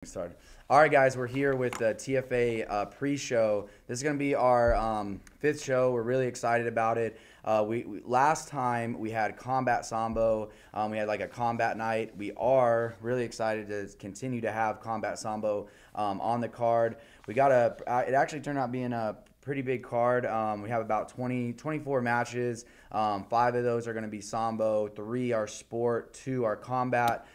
Started. All right, guys, we're here with the TFA pre-show. This is going to be our fifth show. We're really excited about it. Last time we had Combat Sambo. We had like a combat night. We are really excited to continue to have Combat Sambo on the card. We got it actually turned out being a pretty big card. We have about 24 matches. 5 of those are going to be Sambo, 3 are sport, 2 are combat.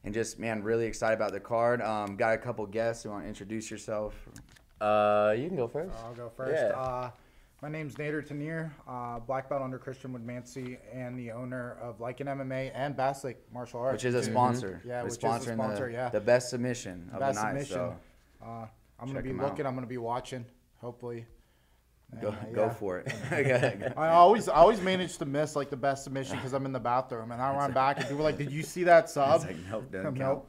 And just, man, really excited about the card. Got a couple guests. You want to introduce yourself? You can go first. I'll go first. Yeah. My name's Nader Tanir, black belt under Christian Woodmansey, and the owner of Lycan MMA and Baslik Martial Arts. Which is a sponsor. Yeah, We're which is a sponsoring sponsor, yeah. the best submission of Best the night. submission. So I'm going to check be 'em looking. out. I'm going to be watching, hopefully. go for it. Okay. I always manage to miss like the best submission because I'm in the bathroom, and I run back and people are like, "Did you see that sub?" It's like, nope, doesn't count. Nope.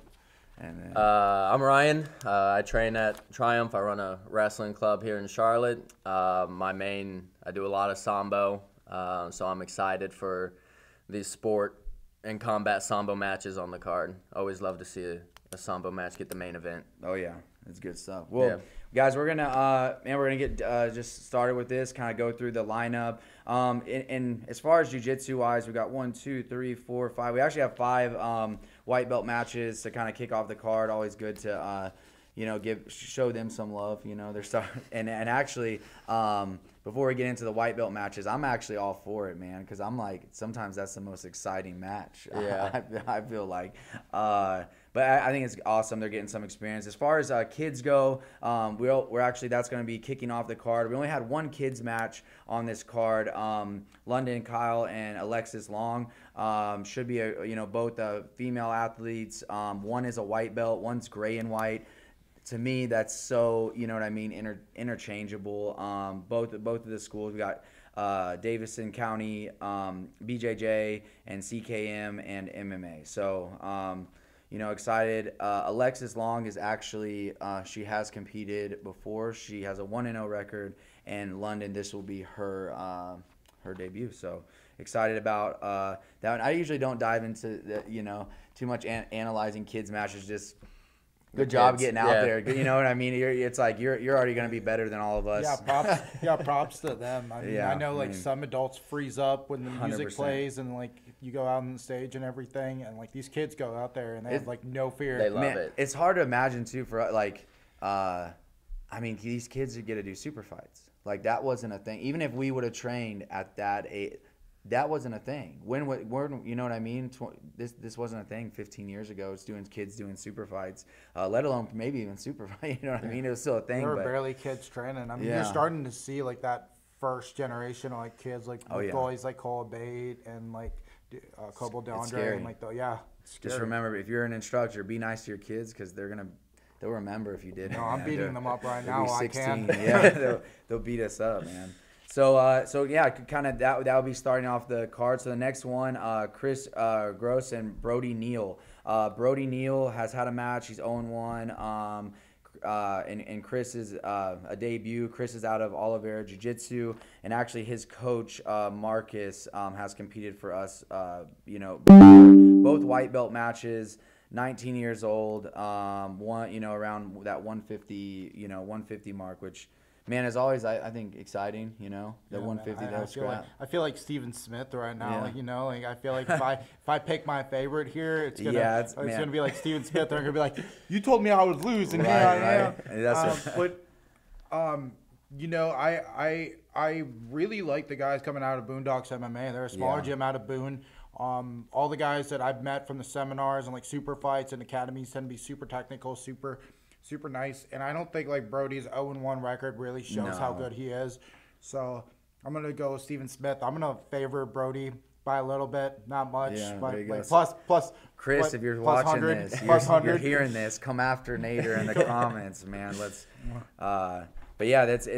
And then, I'm Ryan. I train at Triumph. I run a wrestling club here in Charlotte. I do a lot of Sambo, so I'm excited for these sport and combat Sambo matches on the card. Always love to see a Sambo match get the main event. oh yeah, it's good stuff. Well, Yeah. guys, we're gonna get just started with this. Kind of go through the lineup. And as far as jiu-jitsu wise, we got 1, 2, 3, 4, 5. We actually have 5 white belt matches to kind of kick off the card. Always good to show them some love. They're starting and actually. Before we get into the white belt matches, I'm actually all for it, man, because I'm like, sometimes that's the most exciting match. Yeah. I feel like. But I think it's awesome. They're getting some experience. As far as kids go, that's going to be kicking off the card. We only had 1 kids match on this card. London Kyle and Alexis Long should be both female athletes. One is a white belt, one's gray and white. To me, that's so, interchangeable. Both of the schools, we got Davison County, BJJ, and CKM, and MMA. So, excited. Alexis Long is actually, she has competed before. She has a 1-0 record, and London, this will be her debut. So, excited about that one. I usually don't dive into, too much analyzing kids' matches, just – good job getting out there. You know what I mean? It's like you're already going to be better than all of us. Yeah, props to them. I mean, I know some adults freeze up when the music 100%. plays and like you go out on the stage and everything, and like these kids go out there and they have like no fear. They love it. It's hard to imagine too for like, these kids get to do super fights. Like that wasn't a thing. Even if we would have trained at that age. That wasn't a thing. When you know what I mean? This wasn't a thing 15 years ago. It's kids doing super fights, let alone maybe even super fight. You know what I mean? It was still a thing. There were barely kids training. I mean, you're starting to see like that first generation of like kids, like boys like Cole Bate and like Kobo DeAndre and like Just remember, if you're an instructor, be nice to your kids because they'll remember if you did. No, I'm beating them up right now. Be 16. I can. Yeah, they'll beat us up, man. So yeah, kind of that will be starting off the card. So the next one, Chris Gross and Brody Neal. Brody Neal has had a match. He's 0-1. And Chris is a debut. Chris is out of Oliveira Jiu-Jitsu, and actually his coach Marcus has competed for us. Both white belt matches. 19 years old. Around that 150 mark, which. Man, as always, I think exciting, the 150 that scrap. I feel like Steven Smith right now. Yeah. I feel like if I pick my favorite here, it's gonna be like Steven Smith. They're gonna be like, you told me I would lose, and here I am. I really like the guys coming out of Boondocks MMA. They're a smaller gym out of Boone. All the guys that I've met from the seminars and like super fights and academies tend to be super technical, super nice, and I don't think like Brody's 0-1 record really shows how good he is. So I'm gonna go Steven Smith. I'm gonna favor Brody by a little bit, not much. Yeah, but there you go. plus Chris, if you're watching this, you're hearing this, come after Nader in the comments, man. Let's. But yeah, that's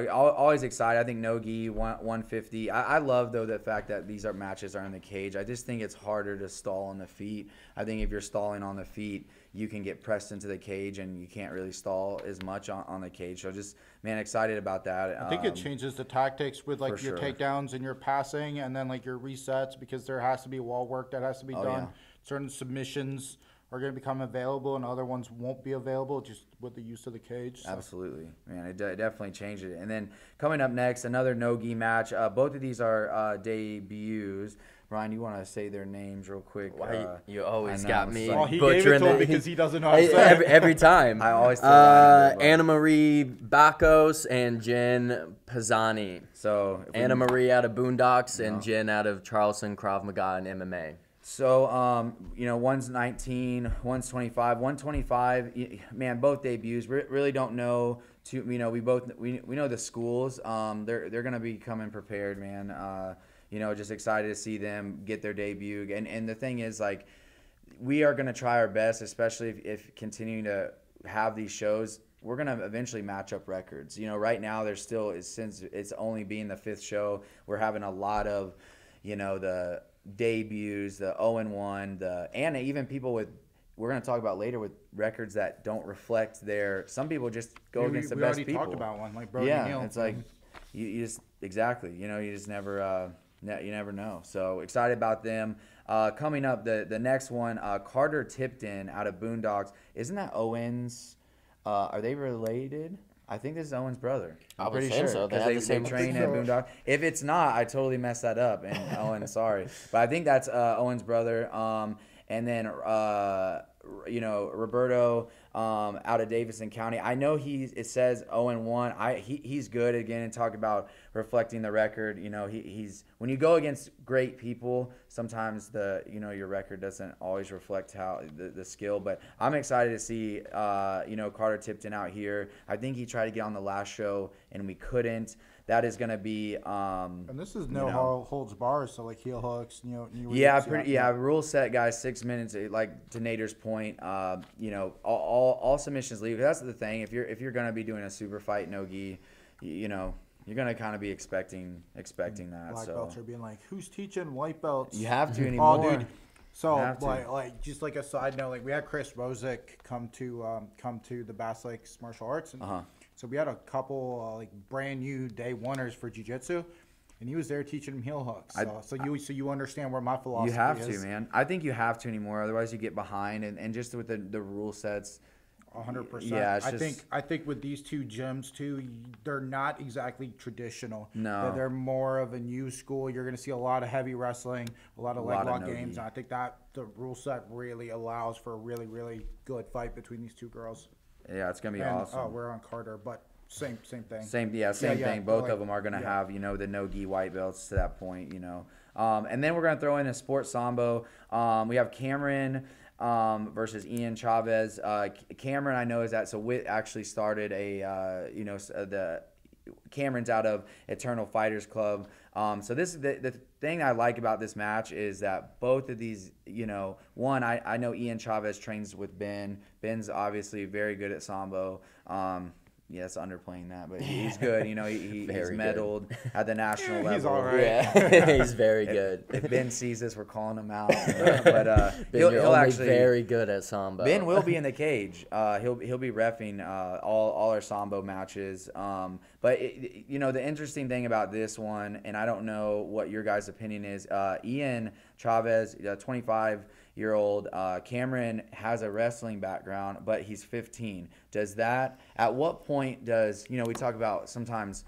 always excited. I think Nogi 150. I love though the fact that these matches are in the cage. I just think it's harder to stall on the feet. I think if you're stalling on the feet, you can get pressed into the cage and you can't really stall as much on the cage. So just excited about that. I think it changes the tactics with like your takedowns and your passing and then like your resets because there has to be wall work that has to be done. Yeah. Certain submissions are going to become available and other ones won't be available just with the use of the cage. So. Absolutely, man. It definitely changed it. And then coming up next, another no-gi match. Both of these are debuts. Ryan, you want to say their names real quick? Why you always got me Well, he butchering gave it to him the- because he doesn't know how to say it. every time. I always throw Ryan under the bus. Anna Marie Bakos and Jen Pisani. So Anna Marie out of Boondocks and Jen out of Charleston Krav Maga and MMA. So, one's 19, one's 25. 125, man, both debuts. Really don't know. We know the schools. They're gonna be coming prepared, man. Just excited to see them get their debut. And the thing is, like, we are gonna try our best, especially if continuing to have these shows. We're gonna eventually match up records. Right now there's still, since it's only being the 5th show, we're having a lot of, the debuts, the 0-1, and even people with, we're going to talk about later, with records that don't reflect some people just go against the best people. We already talked about one, like Brody Neal. It's like, you just, exactly, you just never, you never know. So excited about them. Coming up, the next one, Carter Tipton out of Boondocks. Isn't that Owen's, are they related? I think this is Owen's brother. I'm pretty sure. So. They Because have the same train at Boondock. If it's not, I totally messed that up. And Owen, sorry. But I think that's Owen's brother. And then, Roberto out of Davidson County. I know it says 0-1. He's good, again, and talk about reflecting the record. He's when you go against great people, sometimes your record doesn't always reflect how the skill. But I'm excited to see Carter Tipton out here. I think he tried to get on the last show and we couldn't. That is going to be and this is holds bars, so like heel hooks, rule set, guys, 6 minutes, like to Nader's point, all submissions leave. That's the thing. If you're going to be doing a super fight no-gi, you're going to kind of be expecting that. Black belts are being like, who's teaching white belts? You have to anymore. Oh, dude. So like just like a side note, like we had Chris Rosick come to the Bass Lakes Martial Arts, and so we had a couple like brand new day oneers for jiu-jitsu, and he was there teaching them heel hooks. So you understand where my philosophy is. You have to, man. I think you have to anymore. Otherwise, you get behind, and just with the rule sets. 100%. Yeah, I think with these two gyms too, they're not exactly traditional. No, they're more of a new school. You're going to see a lot of heavy wrestling, a lot of leg lock games. And I think that the rule set really allows for a really, really good fight between these two girls. Yeah, it's gonna be awesome. Oh, we're on Carter, but same thing. Same thing. Both of them are gonna have the no-gi white belts to that point. And then we're gonna throw in a sports sambo. We have Cameron versus Ian Chavez. Cameron, I know, is that. So Witt actually started the Cameron's out of Eternal Fighters Club. So this is the thing I like about this match is that both of these, one, I know Ian Chavez trains with Ben. Ben's obviously very good at Sambo. Yes, underplaying that, but he's good. He's medaled at the national level. He's all right. Yeah, he's very good. If Ben sees this, we're calling him out. But Ben, he'll actually very good at Sambo. Ben will be in the cage. He'll be reffing all our Sambo matches. But the interesting thing about this one, and I don't know what your guys' opinion is. Ian Chavez, 25-year-old. Cameron has a wrestling background, but he's 15. At what point does, we talk about sometimes,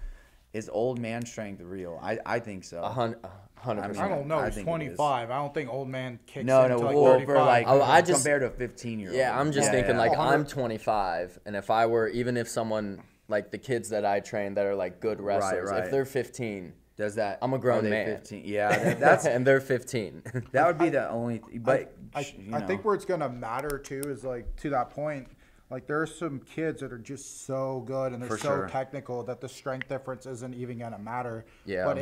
is old man strength real? I think so. 100%. I don't know. He's 25. I don't think old man kicks no, in until well, 35. Compared to a 15-year-old. Yeah, I'm just thinking, yeah. I'm 25, and if I were, even if someone, like the kids that I train that are like good wrestlers, Right. if they're 15, does that? I'm a grown are they man. 15? Yeah, that's and they're 15. that would be the only. But I think where it's gonna matter too is like to that point. Like there are some kids that are just so good and they're so technical that the strength difference isn't even gonna matter. Yeah. But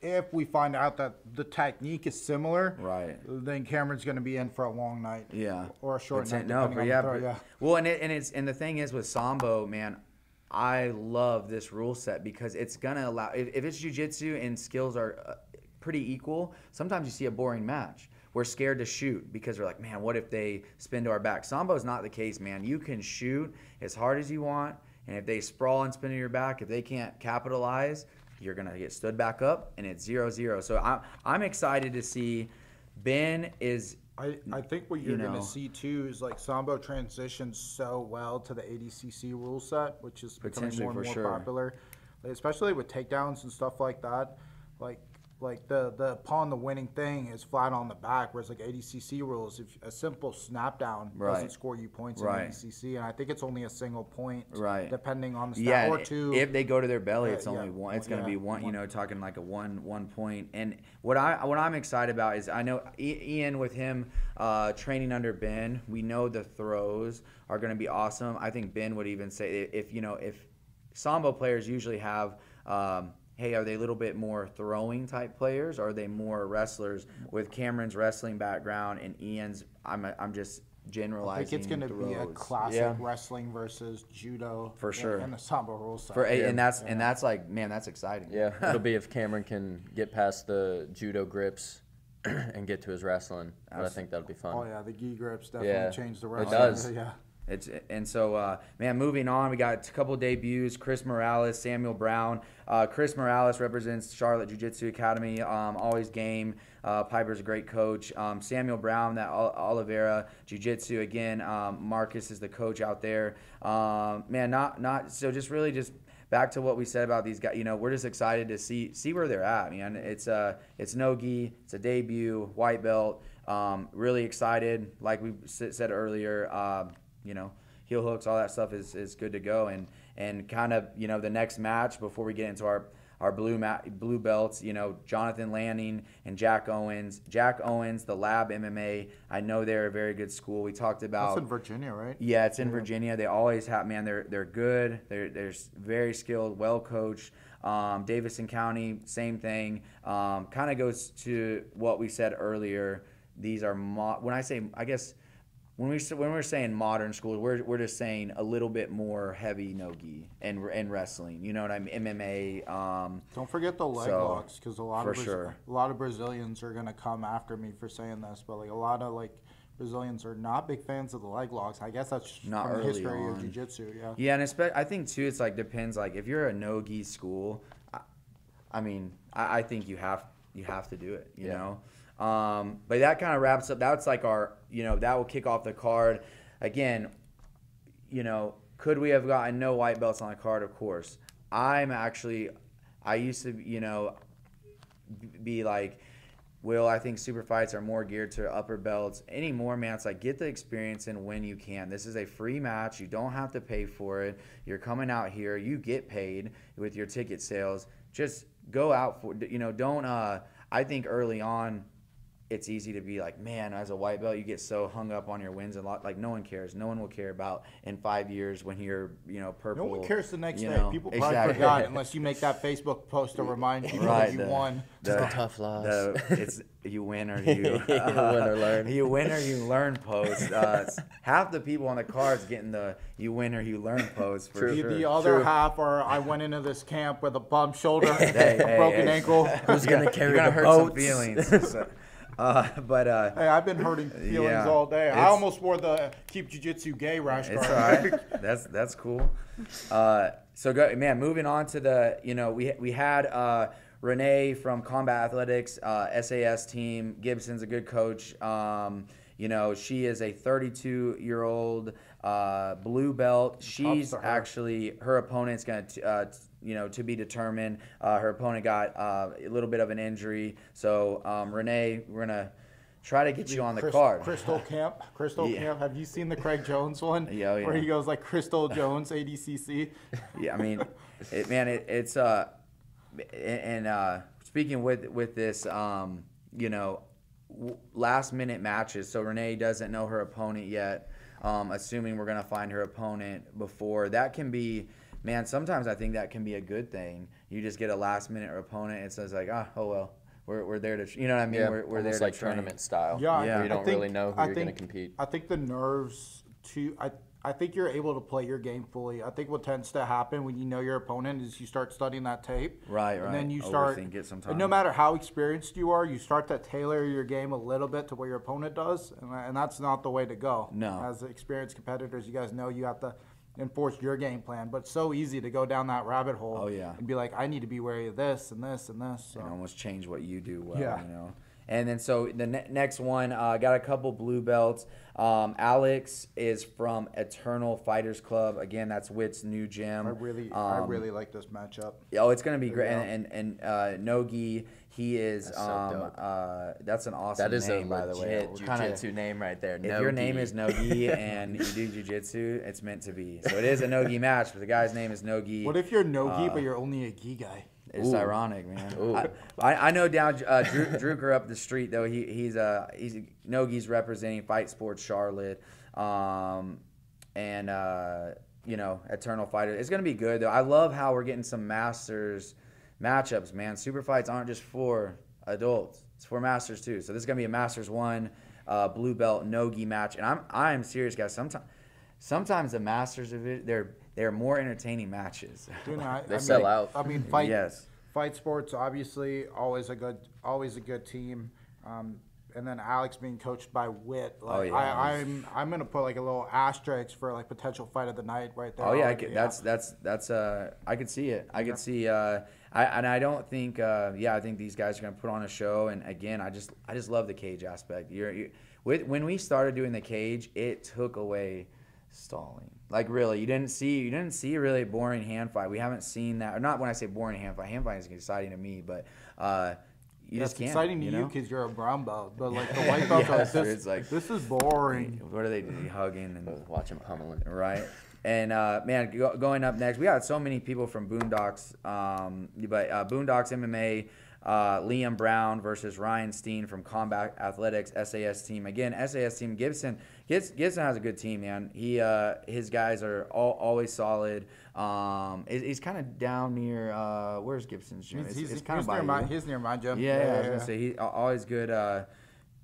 if we find out that the technique is similar, right, then Cameron's gonna be in for a long night. Yeah. Or a short night. Well, and the thing is with Sambo, man, I love this rule set because it's gonna allow. If it's jiu-jitsu and skills are pretty equal, sometimes you see a boring match. We're scared to shoot because we're like, man, what if they spin to our back? Sambo's not the case, man. You can shoot as hard as you want, and if they sprawl and spin to your back, if they can't capitalize, you're going to get stood back up, and it's 0-0. So I'm excited to see Ben is I think what you're You going know. to see too is like Sambo transitions so well to the ADCC rule set, which is becoming Potentially more and for more sure. popular, especially with takedowns and stuff like that. Like the upon the winning thing is flat on the back, whereas like ADCC rules, if a simple snap down Right. doesn't score you points Right. in ADCC, and I think it's only a single point, Right. depending on the snap, Yeah, or and two. if they go to their belly, it's Yeah, only one. It's going to yeah, be one. You one. know, talking like a one point. And what I'm excited about is I know Ian with him training under Ben. We know the throws are going to be awesome. I think Ben would even say if Sambo players usually have. Hey, are they a little bit more throwing type players, or are they more wrestlers? With Cameron's wrestling background and Ian's, I'm just generalizing. I think it's going to be a throws. classic Yeah. wrestling versus judo For sure. in the Sambo rule set. And that's like, man, that's exciting. Yeah, it'll be if Cameron can get past the judo grips and get to his wrestling. But I think that'll be fun. Oh yeah, the gi grips definitely Yeah, changed the it wrestling. does. Yeah. Man, moving on, we got a couple debuts. Chris Morales, Samuel Brown. Chris Morales represents Charlotte Jiu-Jitsu Academy. Always game. Piper's a great coach. Samuel Brown, that Oliveira Jiu-Jitsu again. Marcus is the coach out there. So just really just back to what we said about these guys. You know, we're just excited to see where they're at, man. It's no gi. It's a debut, white belt. Really excited. Like we said earlier. Heel hooks, all that stuff is good to go, and kind of the next match before we get into our blue belts, Jonathan Lanning and Jack Owens. Jack Owens, the Lab MMA. I know they're a very good school. We talked about. That's in Virginia, right? Yeah, it's in Virginia. They always have, man. They're good. They're very skilled, well coached. Davidson County, same thing. Kind of goes to what we said earlier. These are when I say, I guess. When we're saying modern schools, we're just saying a little bit more heavy no-gi and wrestling. You know what I mean? MMA. Don't forget the leg locks, because a lot of Brazilians are gonna come after me for saying this, but like a lot of Brazilians are not big fans of the leg locks. I guess that's just Not from the early history on. of jiu-jitsu. Yeah. Yeah, and I think too, it's like depends. Like if you're a no-gi school, I think you have to do it. You know. But that kind of wraps up. That's like our, that will kick off the card. Again, could we have gotten no white belts on the card? Of course. I used to, be like, Will, I think super fights are more geared to upper belts. Anymore, man, it's like get the experience in when you can. This is a free match. You don't have to pay for it. You're coming out here. You get paid with your ticket sales. Just go out for, don't, I think early on, it's easy to be like, man, as a white belt, you get so hung up on your wins and like no one cares. No one will care about in 5 years when you're, purple. No one cares the next day. People probably forgot unless you make that Facebook post to remind people that you won. Just a tough loss. It's you win or you win or learn. You win or you learn post. Half the people on the cards getting the you win or you learn post for sure. The other half are I went into this camp with a bump shoulder, a broken ankle. Who's gonna carry You're gonna the hurt boats? some feelings. Hey, I've been hurting feelings all day. I almost wore the Keep Jiu-Jitsu Gay rash guard. It's all right. That's cool. Moving on to the, we had Renee from Combat Athletics, SAS team. Gibson's a good coach. She is a 32-year-old blue belt. She's actually, her opponent's going to, to be determined. Her opponent got a little bit of an injury. So, Renee, we're going to try to get you on the card. Crystal Camp. Have you seen the Craig Jones one? Yeah. Where he goes like Crystal Jones, ADCC. Yeah, I mean, it's speaking with this, last minute matches. So Renee doesn't know her opponent yet. Assuming we're gonna find her opponent before that can be. Man, sometimes I think that can be a good thing. You just get a last minute opponent. It says like, oh well, we're there to, you know what I mean? Yeah, we're there to like train. tournament style. Yeah, where you don't really know who you're going to compete. I think the nerves too. I think you're able to play your game fully. I think what tends to happen when you know your opponent is you start studying that tape. Right. And then you start, overthink it sometimes. and no matter how experienced you are, you start to tailor your game a little bit to what your opponent does. And that's not the way to go. No. As experienced competitors, you guys know you have to enforce your game plan. But it's so easy to go down that rabbit hole. Oh, yeah. And be like, I need to be wary of this and this and this. So. And almost change what you do well, Yeah. And then so the next one, got a couple blue belts. Alex is from Eternal Fighters Club. Again, that's Witt's new gym. I really like this matchup. Oh, it's gonna be great. And Nogi, he is That's so dope. that's an awesome That is name, a by the way. legit jiu-jitsu name right there. If your name is Nogi and you do jiu-jitsu, it's meant to be. So it is a Nogi match, but the guy's name is Nogi. What if you're Nogi but you're only a gi guy? It's ironic, man. I know down Drew grew up the street though. He's Nogi's representing Fight Sports Charlotte, and you know, Eternal Fighter. It's gonna be good though. I love how we're getting some Masters matchups, man. Super fights aren't just for adults; it's for Masters too. So this is gonna be a Masters 1 blue belt Nogi match, and I'm serious, guys. Sometimes the Masters of it, they're more entertaining matches. Dude, They sell out. I mean, Fight Sports obviously always a good team. And then Alex being coached by Witt. Like, I'm gonna put like a little asterisk for like potential fight of the night right there. Oh yeah, that's I could see it. I could see. I don't think. I think these guys are gonna put on a show. And again, I just love the cage aspect. When we started doing the cage, it took away stalling. Like really, you didn't see a really boring hand fight. We haven't seen that. Or not when I say boring hand fight. Hand fight is exciting to me, but you just can't. It's exciting to you because you're a brown belt, but like the white belt, it's like this is boring. What are they doing? Hugging and Watch him pummeling. right. And man, going up next, we got so many people from Boondocks. But Boondocks MMA. Liam Brown versus Ryan Steen from Combat Athletics SAS team. Again, SAS team. Gibson has a good team, man. His guys are always solid. He's kind of down near where's Gibson's gym? He's kind of by you. He's near my gym. Yeah, I was gonna say he always good.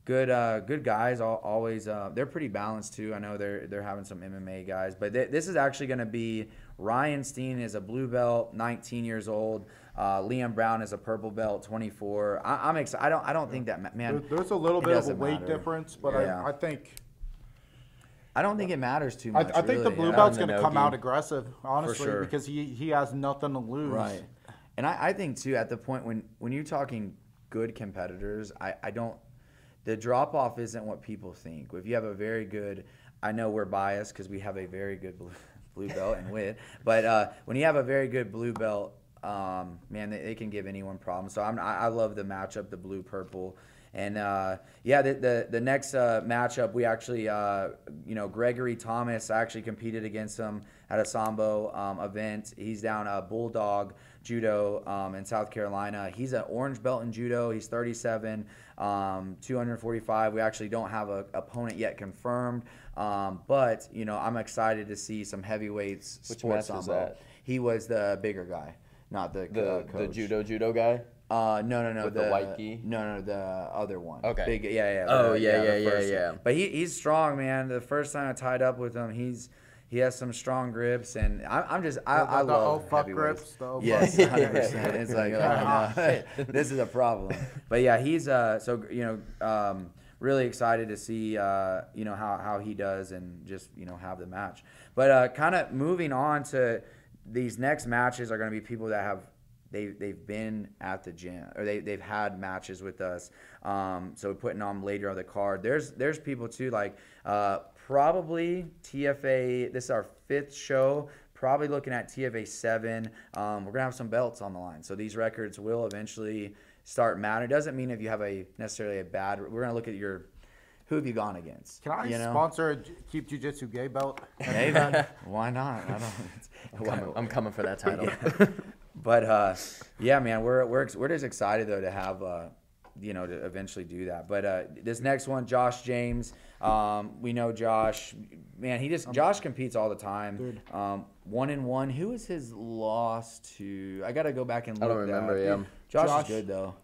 Good guys. Always they're pretty balanced too. I know they're having some MMA guys, but this is actually going to be Ryan Steen is a blue belt, 19 years old. Liam Brown is a purple belt, 24. I'm excited. I don't think that man. There's a little bit of a weight difference, but I think. I don't think it matters too much. I think the blue belt's going to come out aggressive, honestly, sure. because he has nothing to lose. Right. And I think too at the point when you're talking good competitors, I don't. The drop-off isn't what people think. If you have a very good, I know we're biased because we have a very good blue belt and Witt, but when you have a very good blue belt, man, they can give anyone problems. So I love the matchup, the blue-purple. And, the next matchup, we actually, Gregory Thomas, I actually competed against him at a Sambo event. He's down Bulldog Judo in South Carolina. He's an orange belt in Judo. He's 37, 245. We actually don't have an opponent yet confirmed. But, I'm excited to see some heavyweights. Which sports match was Sambo. that? He was the bigger guy, not the coach. The judo guy? No. With the white gi? No, the other one. Okay. Big, yeah. Oh, the first yeah. one. But he's strong, man. The first time I tied up with him, he has some strong grips, and I love fuck heavyweights. grips. Yes, 100%. It's like this is a problem. But yeah, he's really excited to see how he does and just have the match. But kind of moving on to these next matches are going to be people that have. They've been at the gym or they've had matches with us, so putting on later on the card. There's people too like probably TFA. This is our 5th show. Probably looking at TFA 7. We're gonna have some belts on the line, so these records will eventually start mattering. It doesn't mean if you have necessarily a bad. We're gonna look at who have you gone against? Can I sponsor a Keep Jiu-Jitsu gay belt? Maybe. Why not? I'm coming for that title. Yeah. But yeah, man, we're just excited though to have to eventually do that. But this next one, Josh James, we know Josh. Man, Josh competes all the time. Dude. 1-1. Who is his loss to? I gotta go back and look. I don't remember. Yeah. Josh is good though.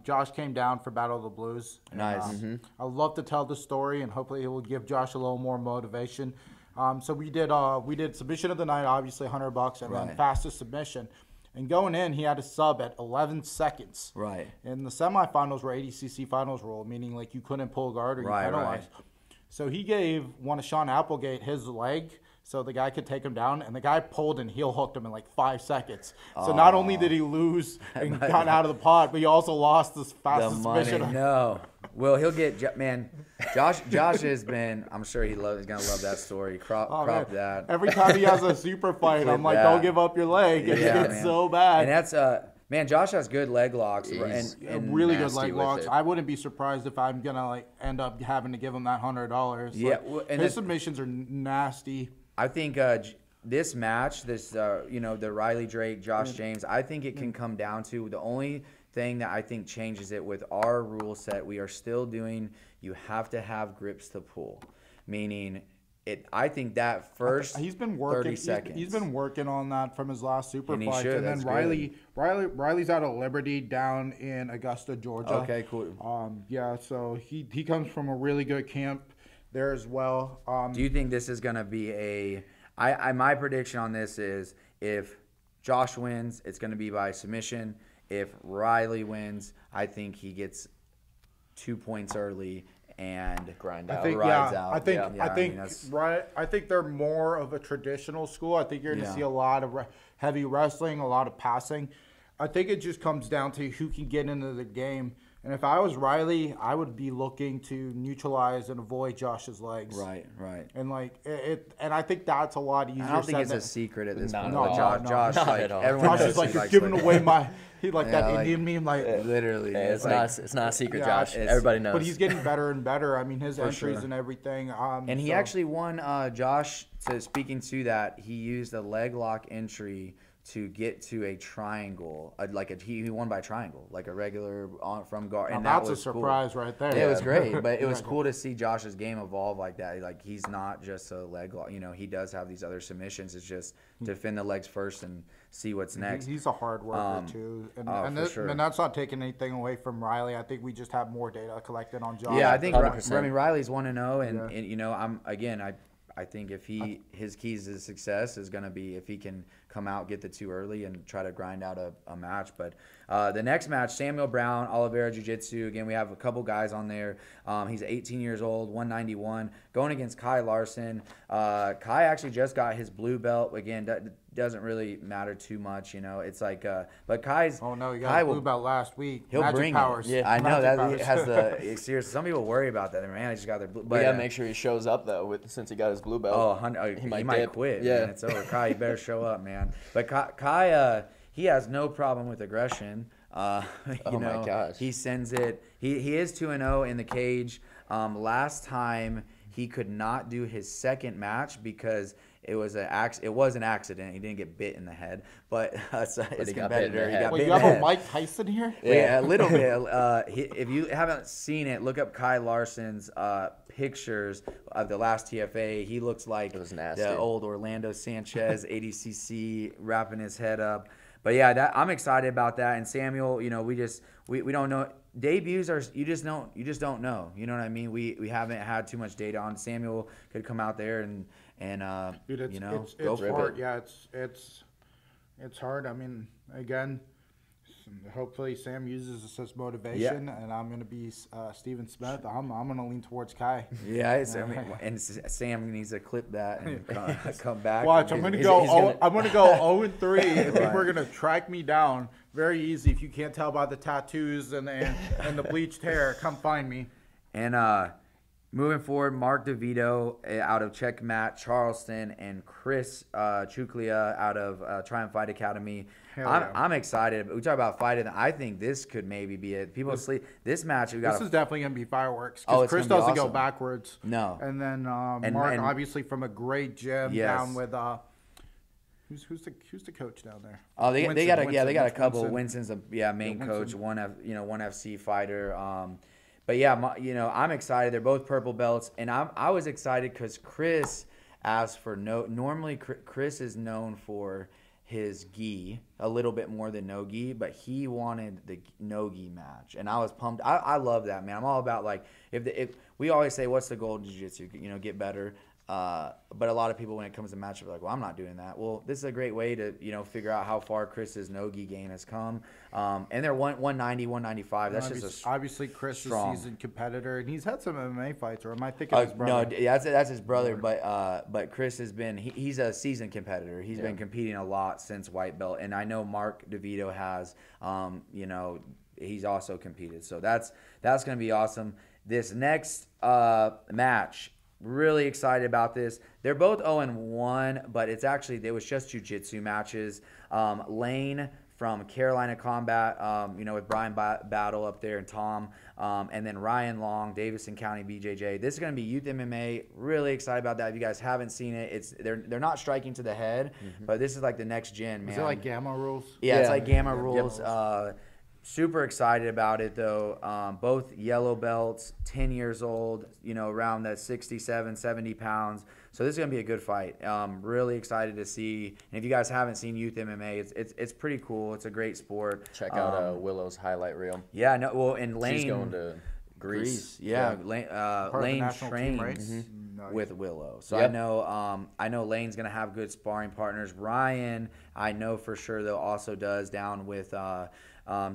Josh came down for Battle of the Blues. Nice. I love to tell the story, and hopefully it will give Josh a little more motivation. So we did submission of the night, obviously $100, and then fastest submission. And going in, he had a sub at 11 seconds. Right. And the semifinals were ADCC finals rule, meaning like you couldn't pull guard or you penalized. So he gave one of Sean Applegate his leg. so the guy could take him down, and the guy pulled and heel hooked him in like 5 seconds. So not only did he lose and got out of the pod, but he also lost this fastest submission. No. Well, he'll get, man, Josh has been, I'm sure he's going to love that story. Crop that. Every time he has a super fight, I'm like, that. Don't give up your leg. It gets so bad. And that's, man, Josh has good leg locks. And really good leg locks. I wouldn't be surprised if I'm going to like end up having to give him that $100. Yeah. And his submissions are nasty. I think this match, the Riley Drake, Josh James, I think it can come down to the only thing that I think changes it with our rule set. We are still doing, you have to have grips to pull, meaning I think that first he's been working, 30 seconds. He's been working on that from his last super fight. Should, and then Riley's out of Liberty down in Augusta, Georgia. Okay, cool. Yeah, so he comes from a really good camp there as well. Do you think this is going to be my prediction on this is if Josh wins, it's going to be by submission. If Riley wins, I think he gets 2 points early and rides out. I think they're more of a traditional school. I think you're going to see a lot of heavy wrestling, a lot of passing. I think it just comes down to who can get into the game. And if I was Riley, I would be looking to neutralize and avoid Josh's legs. Right. And like and I think that's a lot easier. I don't think it's a secret at this point. No, Josh, like everyone Josh is like, you're giving away my. He that Indian meme, like literally. It's not a secret, Josh. Everybody knows. But he's getting better and better. I mean, his entries and everything. And he actually won. Josh, speaking to that, he used a leg lock entry to get to a triangle, he won by triangle, like a regular from guard. And that's a surprise right there. Yeah, it was great, but it was cool to see Josh's game evolve like that. Like he's not just a leg lock. He does have these other submissions. It's just defend the legs first and see what's next. He's a hard worker too, and that's not taking anything away from Riley. I think we just have more data collected on Josh. Yeah, I think Riley's 1-0, and I think if his keys to success is going to be if he can come out, get the 2 early, and try to grind out a match. But the next match, Samuel Brown, Oliveira Jiu-Jitsu. Again, we have a couple guys on there. He's 18 years old, 191, going against Kai Larson. Kai actually just got his blue belt. Again, doesn't really matter too much, It's like, but Kai's. Oh no, he got a blue belt last week. He'll Magic bring powers. it. Yeah, I know that he has the. Seriously, some people worry about that. Man, he just got their blue. But we gotta make sure he shows up though, since he got his blue belt. He might quit. Yeah, man. It's over. Kai, you better show up, man. But Kai, he has no problem with aggression. My gosh, he sends it. He is 2-0 in the cage. Last time he could not do his second match because it was an accident. He didn't get bit in the head, but his competitor, he got bit in the head. You have a Mike Tyson here? Yeah, a little bit. If you haven't seen it, look up Kai Larson's pictures of the last TFA. He looks like the old Orlando Sanchez, ADCC, wrapping his head up. But yeah, I'm excited about that. And Samuel, we don't know. Debuts are you just don't know. You know what I mean? We haven't had too much data on Samuel. Could come out there and Dude, it's go for it. Yeah, it's hard. I mean, again, hopefully Sam uses this as motivation, and I'm gonna be Steven Smith. I'm gonna lean towards Kai. Yeah, and Sam needs to clip that and come back. Watch, I'm gonna go 0-3. If people are gonna track me down, very easy. If you can't tell by the tattoos and the bleached hair, come find me. And moving forward, Mark DeVito out of Checkmat Charleston and Chris Chuklia out of Triumph Fight Academy. I'm excited. We talk about fighting. I think this could maybe be it. People sleep. This match, this is definitely going to be fireworks. Because Chris doesn't go backwards. No. And then Mark, obviously from a great gym down with who's the coach down there? Oh, they got a couple. Winston's main coach. One FC fighter. But yeah, I'm excited. They're both purple belts, and I was excited because Chris asked for normally Chris is known for his gi a little bit more than no gi, but he wanted the no gi match, and I was pumped. I love that, man. I'm all about if we always say what's the goal of jiu-jitsu, get better. But a lot of people, when it comes to matchup, are like, well, I'm not doing that. Well, this is a great way to, figure out how far Chris's no-gi game has come. And they're 190, 195. That's just obviously Chris is a seasoned competitor, and he's had some MMA fights. Or am I thinking his No, brother? that's his brother. But Chris has been he's a seasoned competitor. He's been competing a lot since white belt, and I know Mark DeVito has. He's also competed, so that's going to be awesome. This next match. Really excited about this. They're both 0-1, but it was just jiu-jitsu matches. Lane from Carolina Combat, with Brian Battle up there and Tom, and then Ryan Long, Davidson County BJJ. This is going to be youth MMA. Really excited about that. If you guys haven't seen it, they're not striking to the head, but this is like the next gen, man. Is it like Gamma Rules? Yeah, it's like Gamma Rules. Super excited about it, though. Both yellow belts, 10 years old, around that 67, 70 pounds. So this is going to be a good fight. Really excited to see. And if you guys haven't seen youth MMA, it's pretty cool. It's a great sport. Check out Willow's highlight reel. Yeah, no, well, and Lane. She's going to Greece. Yeah. Lane trains with Willow. So I know Lane's going to have good sparring partners. Ryan, I know for sure, though, also does down with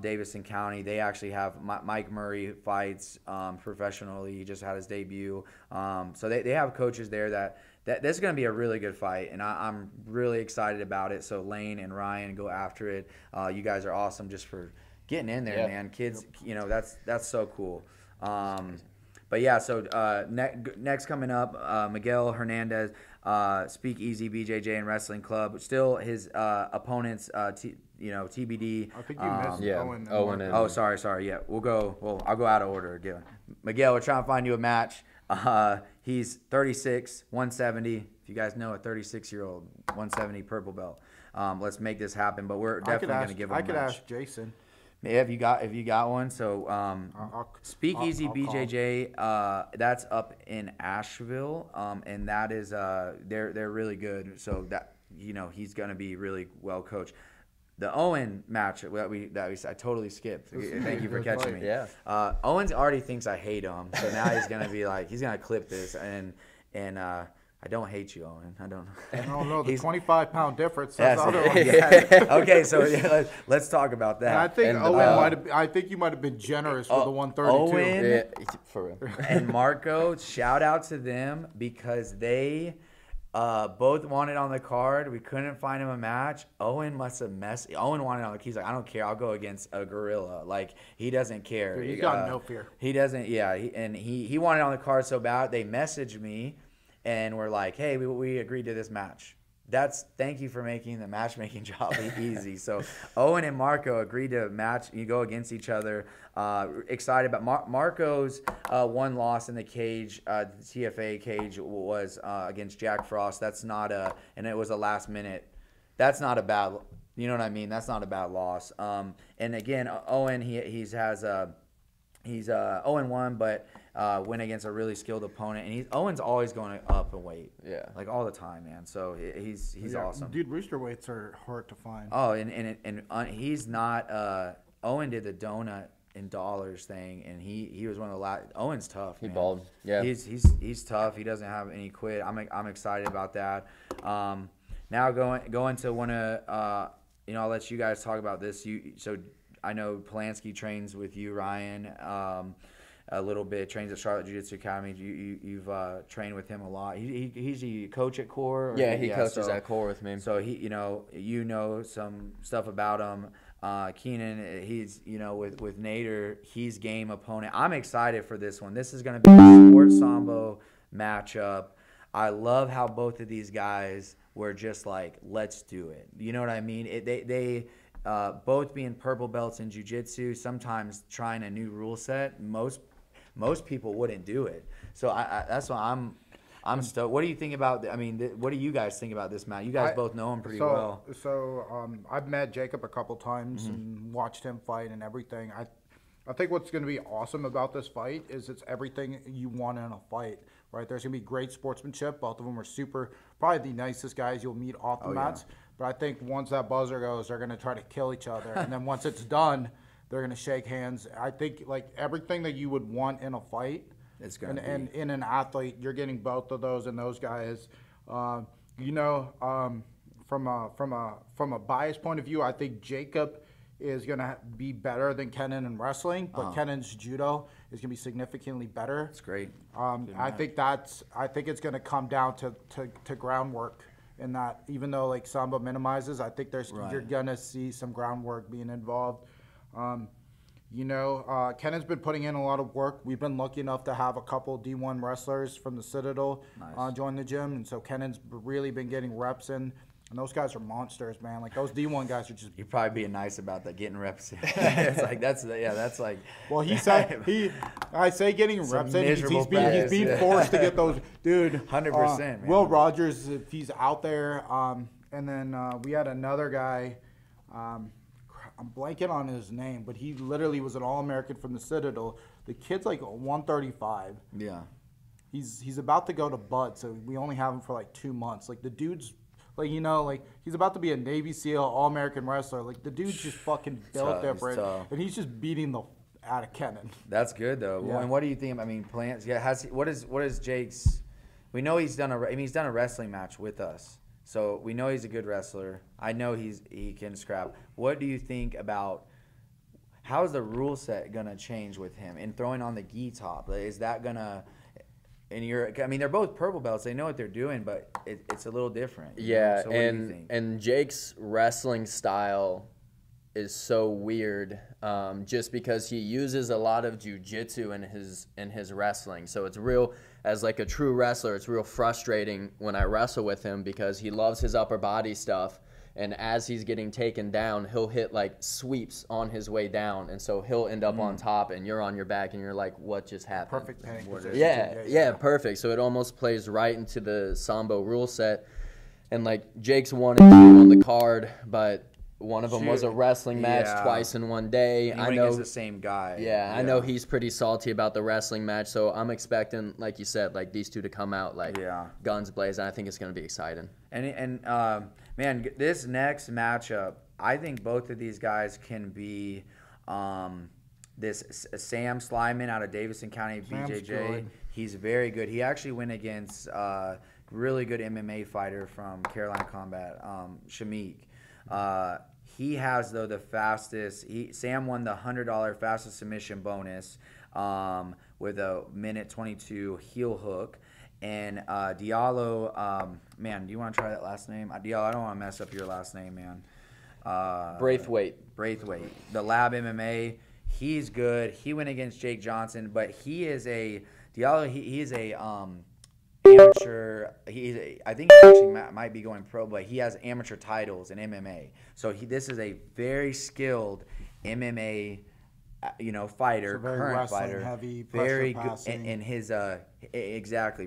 Davidson County. They actually have Mike Murray fights professionally. He just had his debut. So they have coaches there that this is going to be a really good fight, and I'm really excited about it. So Lane and Ryan, go after it. You guys are awesome just for getting in there, man. Kids, that's so cool. But yeah, so next coming up, Miguel Hernandez, Speakeasy BJJ and Wrestling Club. Still his opponents, TBD. I think you missed Owen. Oh, sorry. Yeah, I'll go out of order again. Miguel, we're trying to find you a match. He's 36, 170. If you guys know a 36-year-old, 170 purple belt. Let's make this happen. But we're definitely going to give him a match. I could ask Jason. Yeah, if you got one. So Speakeasy BJJ, that's up in Asheville, and that is they're really good. So that he's gonna be really well coached. The Owen match that I totally skipped. Thank you for catching me. Yeah. Owens already thinks I hate him, so now he's gonna be like he's gonna clip this and I don't hate you, Owen. I don't. I don't know. The 25-pound difference. Okay, so let's talk about that. And I think Owen I think you might have been generous with the 132. Owen, for real. And Marco, shout out to them because they both wanted on the card. We couldn't find him a match. Owen must have messed. Owen wanted on the. He's like, I don't care. I'll go against a gorilla. Like he doesn't care. Dude, he's got no fear. He doesn't. Yeah. He wanted on the card so bad. They messaged me. And we're like, hey, we agreed to this match. Thank you for making the matchmaking job easy. So Owen and Marco agreed to match. You go against each other. Excited about Marco's one loss in the cage, the TFA cage was against Jack Frost. That's not and it was a last minute. That's not a bad. You know what I mean? That's not a bad loss. And again, Owen he's 0-1, but went against a really skilled opponent, and Owen's always going up in weight, like all the time, man. So he's awesome. Dude, rooster weights are hard to find. Oh, and he's not. Owen did the donut in dollars thing, and he was one of the last. Owen's tough. He man. balled. Yeah, he's tough. He doesn't have any quit. I'm excited about that. Now going to one of I'll let you guys talk about this. So I know Polanski trains with you, Ryan. A little bit, trains at Charlotte Jiu-Jitsu Academy. You've trained with him a lot. He's a coach at Core. Yeah, he coaches at Core with me. So he, you know some stuff about him. Keenan, he's with Nader, he's game opponent. I'm excited for this one. This is going to be a sports sambo matchup. I love how both of these guys were just like, let's do it. You know what I mean? They both being purple belts in jiu-jitsu, sometimes trying a new rule set. Most people wouldn't do it. So that's why I'm stoked. What do you think about? What do you guys think about this match? You guys both know him pretty well. So I've met Jacob a couple times and watched him fight and everything. I think what's going to be awesome about this fight is it's everything you want in a fight, right? There's going to be great sportsmanship. Both of them are probably the nicest guys you'll meet off the mats. Yeah. But I think once that buzzer goes, they're going to try to kill each other. And then once it's done, they're going to shake hands. I think, like, everything that you would want in a fight It's gonna and in an athlete, you're getting both of those, and those guys, from a bias point of view, I think Jacob is gonna be better than Kenan in wrestling, but Kenan's judo is gonna be significantly better. That's great. I think it's gonna come down to groundwork. In that, even though like Sambo minimizes, I think you're gonna see some groundwork being involved. Kenan's been putting in a lot of work. We've been lucky enough to have a couple D1 wrestlers from the Citadel join the gym, and so Kenan's really been getting reps in. And those guys are monsters, man. Like those D1 guys are just. You're probably being nice about that, getting reps in. It's like that's like. Well, I say getting reps in. He's being forced to get those, dude. 100%. Will Rogers, if he's out there, and then we had another guy. I'm blanking on his name, but he literally was an All-American from the Citadel. The kid's like 135. Yeah. He's about to go to Bud, so we only have him for like 2 months. Like the dude's. Like, he's about to be a Navy SEAL All-American wrestler. Like, the dude's just fucking built different. And he's just beating the out of Kenan. That's good, though. Yeah. And what do you think? I mean, plans. Yeah, what is Jake's? We know he's done he's done a wrestling match with us. So we know he's a good wrestler. I know he can scrap. What do you think about how's the rule set going to change with him? And throwing on the gi top, is that going to – they're both purple belts. They know what they're doing, but it's a little different. Yeah, So what do you think? and Jake's wrestling style is so weird, just because he uses a lot of jiu-jitsu in his wrestling. So it's real, as like a true wrestler, it's real frustrating when I wrestle with him because he loves his upper body stuff. And as he's getting taken down, he'll hit like sweeps on his way down, and so he'll end up on top, and you're on your back, and you're like, "What just happened?" Perfect pain position. Yeah, perfect. So it almost plays right into the Sambo rule set, and like Jake's 1 and 2 on the card, but one of them was a wrestling match twice in one day. I know it's the same guy. Yeah, I know he's pretty salty about the wrestling match, so I'm expecting, like you said, like these two to come out like guns blazing. I think it's going to be exciting. And man, this next matchup, I think both of these guys can be this Sam Slyman out of Davidson County, BJJ. He's very good. He actually went against really good MMA fighter from Carolina Combat, Shamik. He has, though, the fastest. Sam won the $100 fastest submission bonus with a minute 22 heel hook. And Diallo, man, do you want to try that last name? Diallo, I don't want to mess up your last name, man. Braithwaite. The Lab MMA, he's good. He went against Jake Johnson, but he is a Diallo. He is a amateur. I think he actually might be going pro, but he has amateur titles in MMA. So this is a very skilled MMA. Fighter, so current fighter, heavy, very good, passing. and his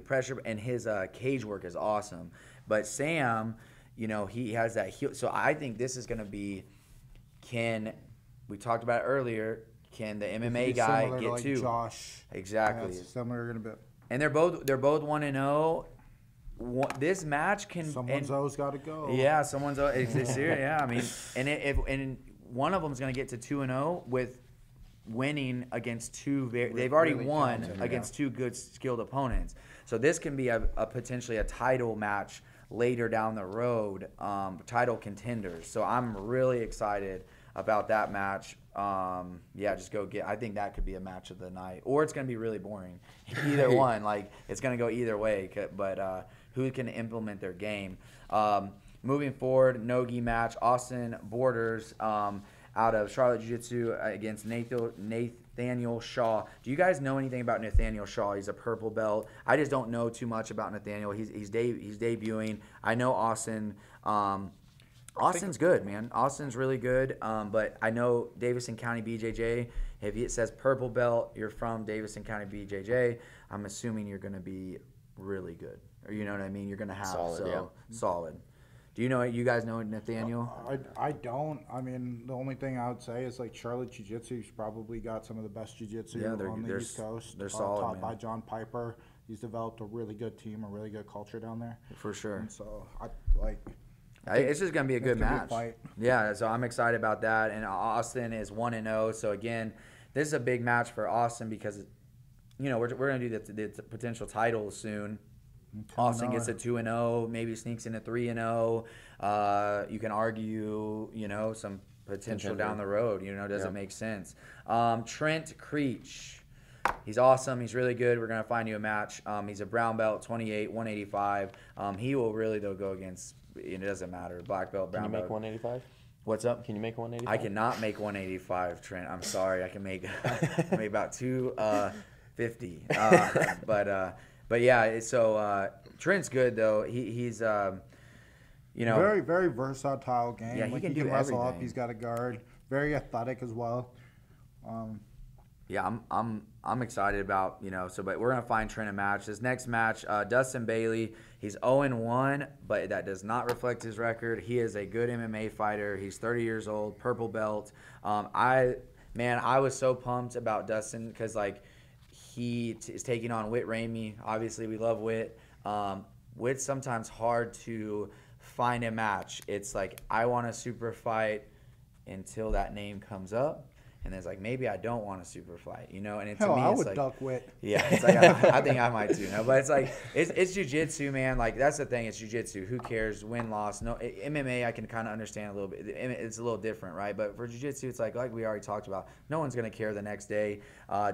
pressure, and his cage work is awesome. But Sam, he has that heel. So I think this is going to be. We talked about it earlier? Can the MMA guy get like to Josh? Exactly. Yeah, similar in a bit. And they're both 1-0. This match can. Someone's always got to go. Yeah, someone's. It's serious. Yeah, I mean, and one of them is going to get to 2-0 with. Winning against they've already won against two good skilled opponents. So this can be a potentially a title match later down the road, title contenders. So I'm really excited about that match. Just go get. I think that could be a match of the night, or it's going to be really boring. Either one, like it's going to go either way. But who can implement their game? Moving forward, no-gi match. Austin Borders. Out of Charlotte Jiu-Jitsu against Nathaniel Shaw. Do you guys know anything about Nathaniel Shaw? He's a purple belt. I just don't know too much about Nathaniel. He's debuting. I know Austin. Austin's good, man. Austin's really good. But I know Davidson County BJJ. If it says purple belt, you're from Davidson County BJJ. I'm assuming you're going to be really good. Or you know what I mean? You're going to have solid. Do you guys know Nathaniel? I don't. I mean, the only thing I would say is like Charlotte Jiu-Jitsu's probably got some of the best Jiu-Jitsu on the East Coast. They're solid, taught by John Piper. He's developed a really good team, a really good culture down there. For sure. And so it's just gonna be a good match. Fight. Yeah, so I'm excited about that. And Austin is 1-0. So again, this is a big match for Austin because you know, we're gonna do the potential titles soon. Austin gets a 2-0, maybe sneaks in a 3-0. You can argue, you know, some potential down the road. You know, doesn't make sense. Trent Creech. He's awesome. He's really good. We're going to find you a match. He's a brown belt, 28, 185. He will really, though, go against, it doesn't matter, black belt, brown belt. Can you make 185? What's up? Can you make 185? I cannot make 185, Trent. I'm sorry. I can make, about 250. But yeah, so Trent's good, though. He's, you know. Very, very versatile game. Yeah, he can do wrestle everything. up. He's got a guard. Very athletic as well. Yeah, I'm excited about, you know, but we're going to find Trent a match. This next match, Dustin Bailey, he's 0-1, but that does not reflect his record. He is a good MMA fighter. He's 30 years old, purple belt. I was so pumped about Dustin because, like, he is taking on Whit Ramey. Obviously, we love Whit. Whit's sometimes hard to find a match. It's like, I want a super fight until that name comes up. And it's like, maybe I don't want a super fight, you know? And to me, I it's would like, duck Whit. Yeah, it's like, I think I might too. No, but it's like, it's jiu-jitsu, man. Like, that's the thing. It's jiu-jitsu. Who cares? Win, loss. No, MMA, I can kind of understand a little bit. It's a little different, right? But for jiu-jitsu, it's like we already talked about, no one's going to care the next day.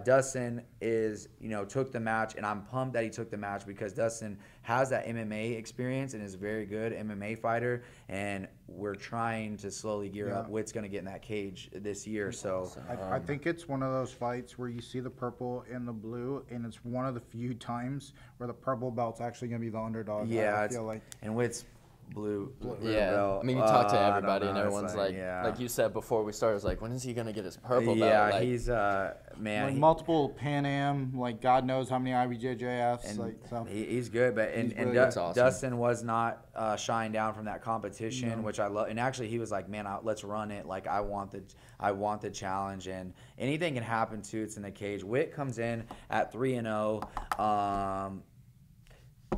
Dustin took the match, and I'm pumped that he took the match because Dustin has that MMA experience and is a very good MMA fighter. And we're trying to slowly gear up. Whit's going to get in that cage this year. So I think it's one of those fights where you see the purple and the blue, and it's one of the few times where the purple belt's actually going to be the underdog. Yeah, I feel like. And Whit's blue yeah, belt. I mean, you talk to I don't everybody, and know. everyone's It's like you said before we started, it's like, when is he gonna get his purple belt? Yeah, Like, he's man. Like multiple Pan Am, like God knows how many IBJJFs. And like, so. he's good, but awesome. Dustin was not shying down from that competition, which I love. And actually, he was like, "Man, let's run it. Like, I want the challenge, and anything can happen too. It's in the cage." Whit comes in at 3-0.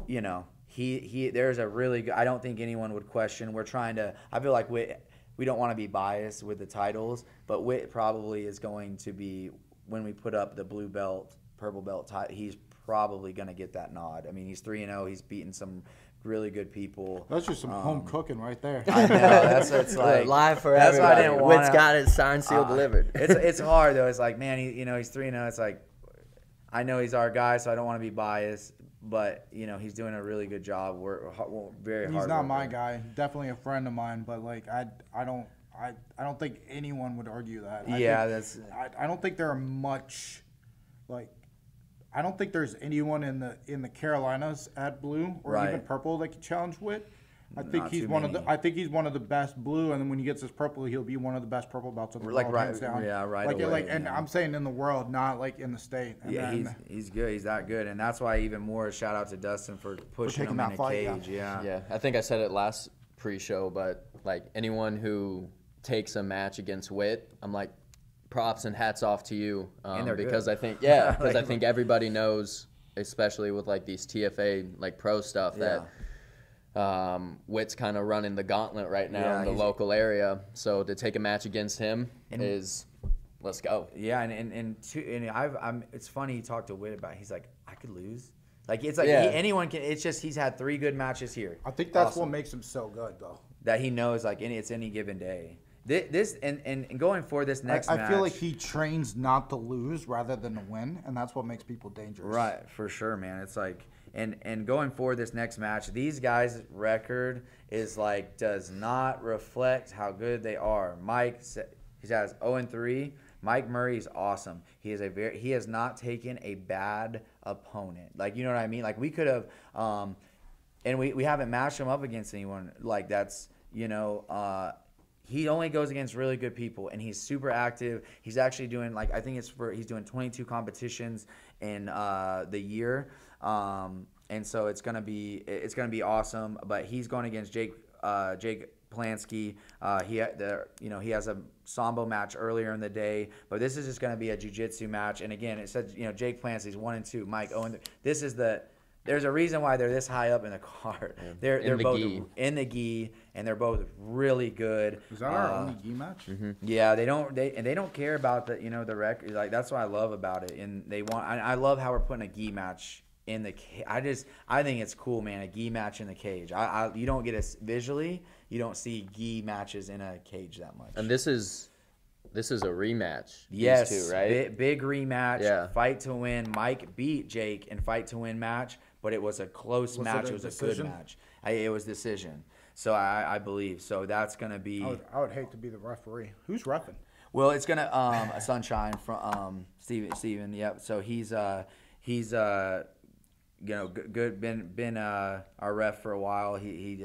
You know, there's a really good. I don't think anyone would question. We're trying to. I feel like we don't want to be biased with the titles, but Whit probably is going to be, when we put up the blue belt, purple belt title, he's probably going to get that nod. I mean, he's 3-0. He's beaten some really good people. That's just some home cooking right there. I know. That's what it's like. live for That's everybody. why I didn't want. Whit's got it signed, sealed, delivered. It's hard though. It's like, man, he's 3-0. It's like, I know he's our guy, so I don't want to be biased. But he's doing a really good job. We're very hard. He's not my guy. Definitely a friend of mine, but like I don't think anyone would argue that. I don't think there are much, like, I don't think there's anyone in the Carolinas at blue or even purple that could challenge Whit. I think he's one of the best blue, and then when he gets his purple, he'll be one of the best purple belts in the world, hands down. Yeah, right Like, away. and I'm saying in the world, not like in the state. And he's good. He's that good, and that's why even more shout out to Dustin for pushing him in a cage. Yeah, I think I said it last pre-show, but like anyone who takes a match against Whit, I'm like, props and hats off to you, because I think I think everybody knows, especially with like these TFA like pro stuff, that Whit's kind of running the gauntlet right now in the local area. So to take a match against him is, let's go. Yeah, and it's funny, you talk to Whit about it, he's like, I could lose. Like, it's like anyone can. It's just he's had 3 good matches here. I think that's what makes him so good, though. That he knows, like, it's any given day. This and going for this next match, I feel like he trains not to lose rather than to win, and that's what makes people dangerous. Right, for sure, man. It's like, and going forward this next match, these guys' record is like, does not reflect how good they are. Mike, he has 0-3. Mike Murray is awesome. He has not taken a bad opponent. Like, you know what I mean? Like, we could have, and we haven't matched him up against anyone like that's, he only goes against really good people, and he's super active. He's actually doing, like, I think he's doing 22 competitions in the year, and so it's gonna be awesome. But he's going against Jake Plansky. He has a Sambo match earlier in the day, but this is just gonna be a jiu-jitsu match. And again, it said Jake Plansky's 1-2, Mike 0-3. This is there's a reason why they're this high up in the card. Yeah. They're the both gi. in the gi, and they're both really good. Is that our only gi match? Yeah, they don't care about the record. Like, that's what I love about it, and they want. I love how we're putting a gi match in the cage. I think it's cool, man. A gi match in the cage. You don't get visually. You don't see gi matches in a cage that much. And this is a rematch. Yes, these two, right? Big rematch. Yeah. Fight to win. Mike beat Jake in fight to win match, but it was a close match. It was a good match. It was decision. So I believe. So that's gonna be. I would hate to be the referee. Who's reffing? Well, it's gonna a Sunshine from Steven. Yep. So he's good. Been our ref for a while. He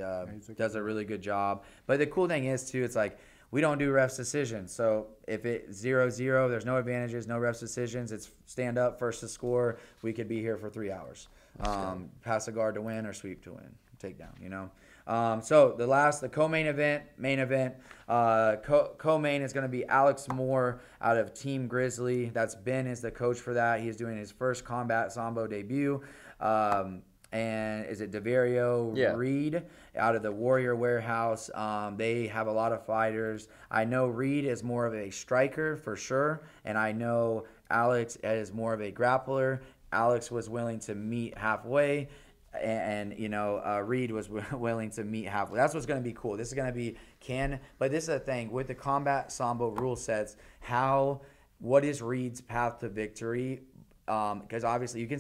does a really good job. But the cool thing is too, it's like, we don't do refs decisions. So if it's 0-0, there's no advantages, no refs decisions. It's stand up, first to score. We could be here for 3 hours. Pass a guard to win or sweep to win. Takedown, So the co-main event, co-main is going to be Alex Moore out of Team Grizzly. That's Ben is the coach for that. He's doing his first combat Sambo debut. And is it Deverio Reed out of the Warrior Warehouse? They have a lot of fighters. I know Reed is more of a striker for sure, and I know Alex is more of a grappler. Alex was willing to meet halfway, and Reed was willing to meet halfway. That's what's going to be cool. This is going to be but this is the thing with the combat Sambo rule sets. What is Reed's path to victory? Because obviously you can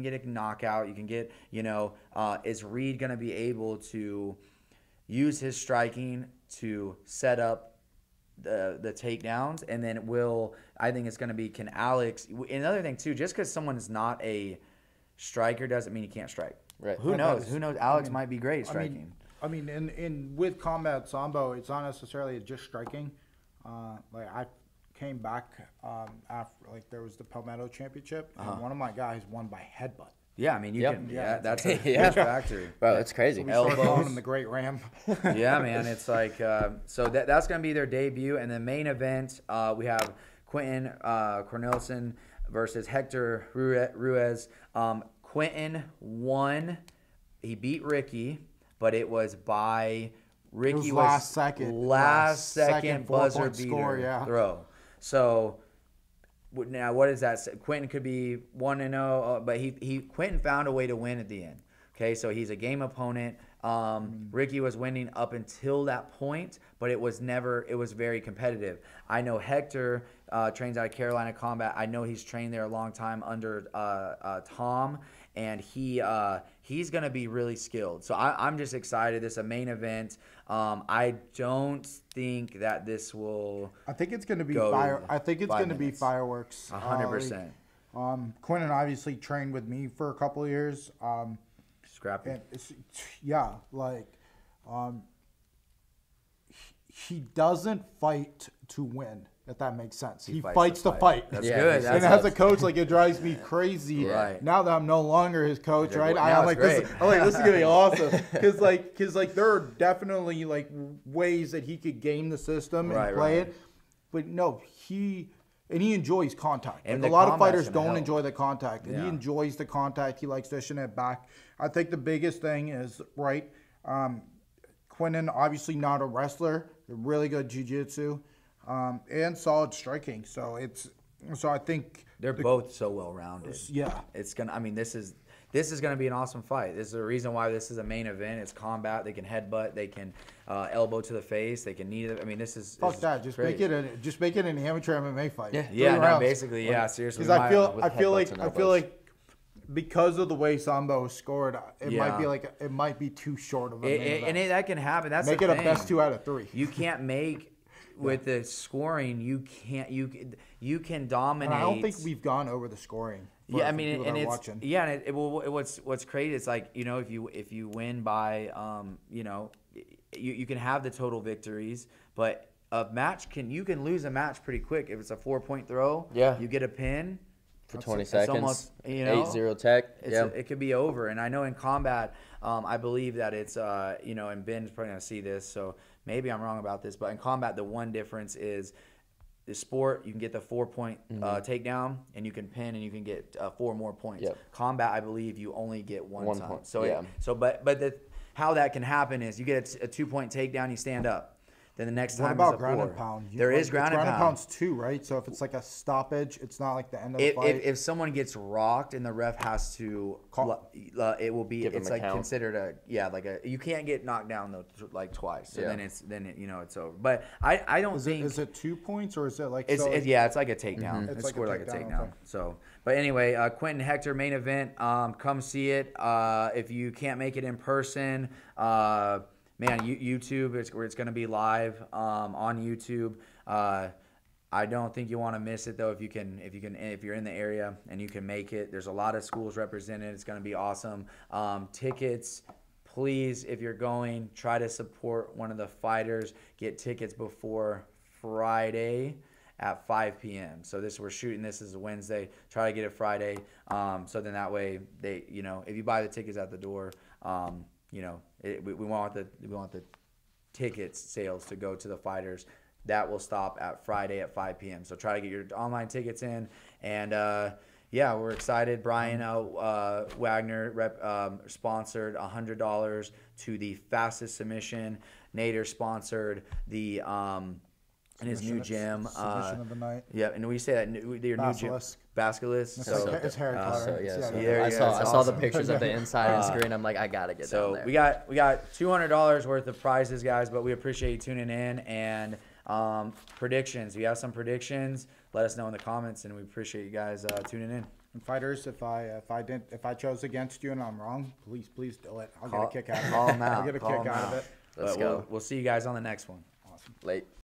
get a knockout. You can get, is Reed going to be able to use his striking to set up the takedowns? And then I think it's going to be, can Alex, another thing too, just because someone is not a striker doesn't mean he can't strike. Right. Who knows? Alex might be great at striking. In with combat Sambo, it's not necessarily just striking. I came back after there was the Palmetto Championship, and one of my guys won by headbutt. Yeah, I mean that's a huge factory. Bro, that's crazy. So we started calling him the Great Ram. Yeah, man, it's like so that's gonna be their debut, and the main event we have Quentin Cornelison versus Hector Ruiz. Quentin won. He beat Ricky, but it was by Ricky last second buzzer beater score, throw. So now what is that? Quentin could be 1-0, but Quentin found a way to win at the end. Okay, so he's a game opponent. Ricky was winning up until that point, but it was very competitive. I know Hector trains out of Carolina Combat. I know he's trained there a long time under Tom, and he's going to be really skilled. So I'm just excited. This is a main event. I don't think that this will. I think it's going to be fireworks. 100%. Quentin obviously trained with me for a couple of years. Scrappy. He doesn't fight to win, if that makes sense. He fights to fight. That's good. And as a coach, it drives me crazy. Right. Now that I'm no longer his coach, right? I'm like, this is gonna be awesome. Because there are definitely ways that he could game the system and play it. But no, he enjoys contact. And a lot of fighters don't enjoy the contact, and he enjoys the contact. He likes dishing it back. I think the biggest thing is Quentin, obviously not a wrestler, really good jiu-jitsu, and solid striking. So I think they're both so well rounded. Yeah, it's gonna. I mean, this is gonna be an awesome fight. This is the reason why this is a main event. It's combat. They can headbutt. They can elbow to the face. They can knee. I mean, this is that. Just make it an amateur MMA fight. Yeah. No, basically, yeah. Seriously, because I feel like. Because of the way Sambo scored, it might be too short of a main event. And that can happen. That's make it a best 2 out of 3. You can't make with the scoring. You can dominate. And I don't think we've gone over the scoring. Yeah, I mean, and it's watching. Yeah, and what's crazy? It's like if you win by you can have the total victories, but a match you can lose a match pretty quick if it's a 4-point throw. Yeah, you get a pin. For 20 seconds, almost, 8-0 tech. It could be over. And I know in combat, I believe that it's, and Ben's probably going to see this, so maybe I'm wrong about this, but in combat, the one difference is the sport, you can get the 4-point takedown, and you can pin, and you can get 4 more points. Yep. Combat, I believe, you only get one time. point. So Yeah. how that can happen is you get a 2-point takedown, you stand up. Then the next What time about is a ground 4. and pound? There is ground and pound. pounds too, right? So if it's like a stoppage, it's not like the end of the fight. If someone gets rocked and the ref has to it will be Give it's him a like count. considered you can't get knocked down though like twice. So Yeah. then it's over. But I don't think Is it 2 points or is it like it's like a takedown. It's It's like a scored like a takedown, takedown. okay. So, but anyway, Quentin Hector main event. Come see it. If you can't make it in person, YouTube. It's going to be live on YouTube. I don't think you want to miss it though. If you're in the area and you can make it, there's a lot of schools represented. It's going to be awesome. Tickets. Please, if you're going, try to support one of the fighters. Get tickets before Friday at 5 p.m. So we're shooting this as a Wednesday. Try to get it Friday. So then that way if you buy the tickets at the door, we want the tickets sales to go to the fighters. That will stop at Friday at 5 p.m. So try to get your online tickets in. And we're excited. Brian Wagner sponsored $100 to the fastest submission. Nader sponsored the in his new gym. Submission of the night. Yeah, and we say that your new gym. Basilisk. It's hair color. I saw the pictures of the inside and screen. I'm like, I gotta get down there. We got $200 worth of prizes, guys. But we appreciate you tuning in and predictions. If you have some predictions, let us know in the comments, and we appreciate you guys tuning in. And fighters, if I chose against you and I'm wrong, please do it. I'll get a kick out of it. Call them out. I'll get a kick out of it. Let's go. We'll see you guys on the next one. Awesome. Late.